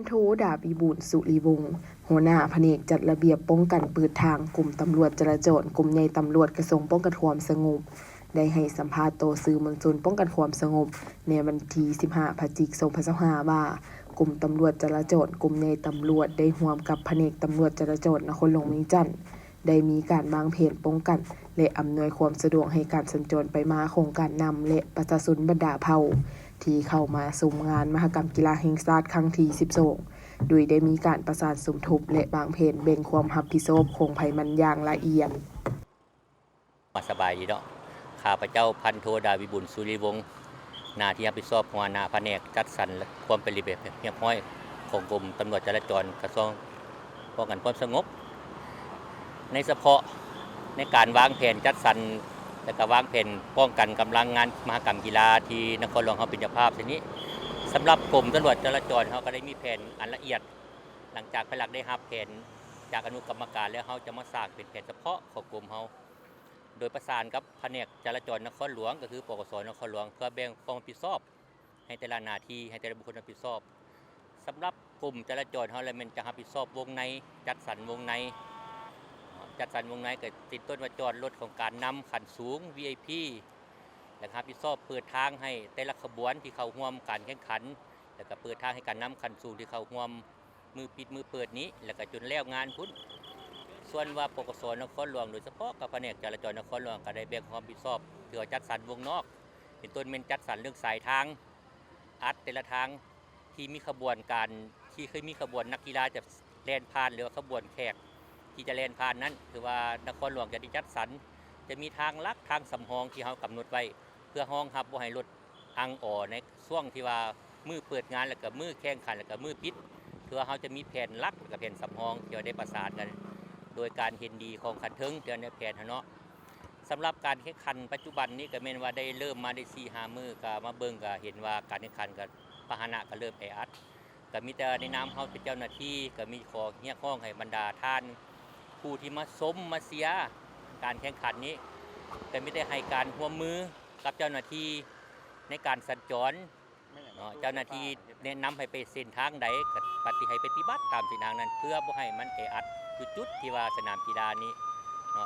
โทดาวิบูลย์สุริวงศ์หัวหน้าแผนกจัดระเบียบป้องกันเปิดทางกลุ่มตำรวจจราจรกลุ่มใหญ่ตำรวจกระทรวงป้องกันความสงบได้ให้สัมภาษณ์ต่อสื่อมวลชนป้องกันความสงบในวันที่15 พฤศจิกายน 2025 ว่ากลุ่มตำรวจจราจรกลุ่มใหญ่ตำรวจได้ร่วมกับแผนกตำรวจจราจรนครหลวงเวียงจันทน์ได้มีการวางแผนป้องกันและอำนวยความสะดวกให้การสัญจรไปมาของการนำและประชาชนบรรดาเผ่าที่เข้ามาสู่งานมหกรรมกีฬาแห่งชาติครั้งที่12โดยได้มีการประสานสมทบและวางแผนแบ่งความรับผิดชอบของภัยมันอย่างละเอียดสบายดีเนาะข้าพเจ้าพันโทดาวิบุลสุริวงศ์หน้าที่รับผิดชอบหัวหน้าแผนกจัดสรรและความเป็นระเบียบเรียบร้อยของกรมตำรวจจราจรกระทรวงป้องกันความสงบในเฉพาะในการวางแผนจัดสรรและก็วางแผนป้องกันกำลังงานมหกรรมกีฬาที่นครหลวงเขาเป็นเจ้าภาพทีนี้สำหรับกรมตำรวจจราจรเขาก็ได้มีแผนอันละเอียดหลังจากภายหลังได้รับแผนจากอนุกรรมการแล้วเขาจะมาสร้างเป็นแผนเฉพาะของกรมเขาโดยประสานกับแผนกจราจรนครหลวงก็คือปกสนครหลวงเพื่อแบ่งความรับผิดชอบให้แต่ละหน้าที่ให้แต่ละบุคคลรับผิดชอบสำหรับกลุ่มจราจรเขาเลยมันจะรับผิดชอบวงในจัดสรรวงในก็ติดต้นว่าจอดรถของการนำขันสูง VIP และรับผิดชอบเปิดทางให้แต่ละขบวนที่เข้าร่วมการแข่งขันแล้วก็เปิดทางให้การนำขันสูงที่เข้าร่วมมือปิดมือเปิดนี้แล้วก็จนแล้วงานพุ่นส่วนว่าปกสนครหลวงโดยเฉพาะกับแผนกจราจรนครหลวงก็ได้แบ่งความรับผิดชอบเกี่ยวกับจัดสรรวงนอกเป็นต้นเป็นจัดสรรเรื่องสายทางอัดแต่ละทางที่มีขบวนการที่เคยมีขบวนนักกีฬาจะแล่นผ่านหรือขบวนแขกที่จะแล่นผ่านนั้นคือว่านครหลวงจะได้จัดสรรจะมีทางลัดทางสำรองที่เขากำหนดไว้เพื่อห้องรับบ่ให้รถอังอ่อในช่วงที่ว่ามือเปิดงานแล้วก็มือแข่งขันแล้วก็มือปิดเพื่อเขาจะมีแผนลัดกับแผนสำรองที่ได้ประสานกันโดยการเห็นดีของคันเทิงเดือนในแผนเนาะสำหรับการแข่งขันปัจจุบันนี้ก็แม่นว่าได้เริ่มมาได้4-5 มื้อก็มาเบิ่งก็เห็นว่าการแข่งขันกับพาหนะก็เริ่มแออัดก็มีแต่ในนามเฮาเป็นเจ้าหน้าที่ก็มีขอเรียกร้องให้บรรดาท่านผู้ที่มาชมมาเชียร์การแข่งขันนี้ก็มีแต่ให้การร่วมมือกับเจ้าหน้าที่ในการสัญจรเจ้าหน้าที่แนะนำให้ไปเส้นทางใดก็ให้ปฏิบัติตามเส้นทางนั้นเพื่อบ่ให้มันแออัดจุดที่ว่าสนามกีฬานี้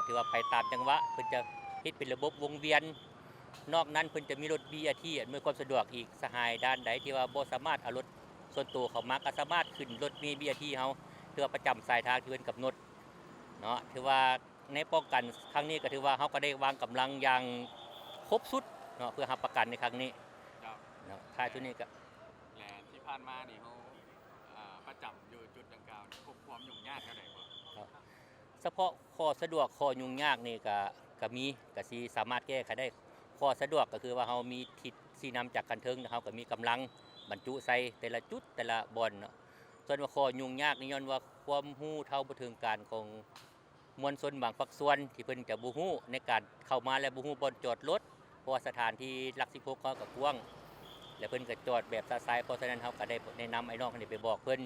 ที่ว่าไปตามจังหวะเพิ่นจะเฮ็ดเป็นระบบวงเวียนนอกนั้นเพิ่นจะมีรถ BRT อำนวยความสะดวกอีกสหายด้านใดที่ว่าบ่สามารถเอารถส่วนตัวเข้ามาก็สามารถขึ้นรถมี BRT เฮาเพื่อประจำสายทางที่เพิ่นกำหนดถือว่าในป้องกันครั้งนี้ก็ถือว่าเฮาก็ได้วางกำลังอย่างครบสุดเพื่อรับประกันในครั้งนี้ท้ายทุนนี้ก็ที่ผ่านมานี่เฮาประจำอยู่จุดดังกล่าวพบความยุ่งยากเท่าใดบ่เฉพาะข้อสะดวกข้อยุ่งยากนี่ก็มีก็สิสามารถแก้ไขได้ข้อสะดวกก็คือว่าเฮามีทิศชี้นำจากคันเทิงเฮาก็มีกำลังบรรจุใส่แต่ละจุดแต่ละบ่อนส่วนว่าข้อยุ่งยากนี่ย้อนว่าความรู้เท่าบ่ถึงการของมวลชนบางฝักส่วนที่เพิ่นจะบ่รู้ในการเข้ามาและบ่รู้บ่อนจอดรถเพราะว่าสถานที่หลัก16เขาก็กว้างและเพิ่นก็จอดแบบซาๆเพราะฉะนั้นเฮาก็ได้แนะนำไอ้น้องคนนี้ไปบอกเพิ่น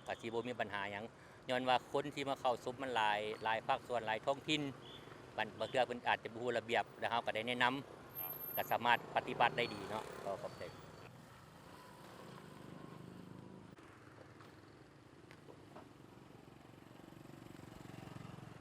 ก็สิบ่มีปัญหาหยังย้อนว่าคนที่มาเข้าซุ้มมันหลายภาคส่วนหลายท้องถิ่นบางเทื่อเพิ่นอาจจะบ่รู้ระเบียบแล้วเฮาก็ได้แนะนำก็สามารถปฏิบัติได้ดีก็ขอบใจ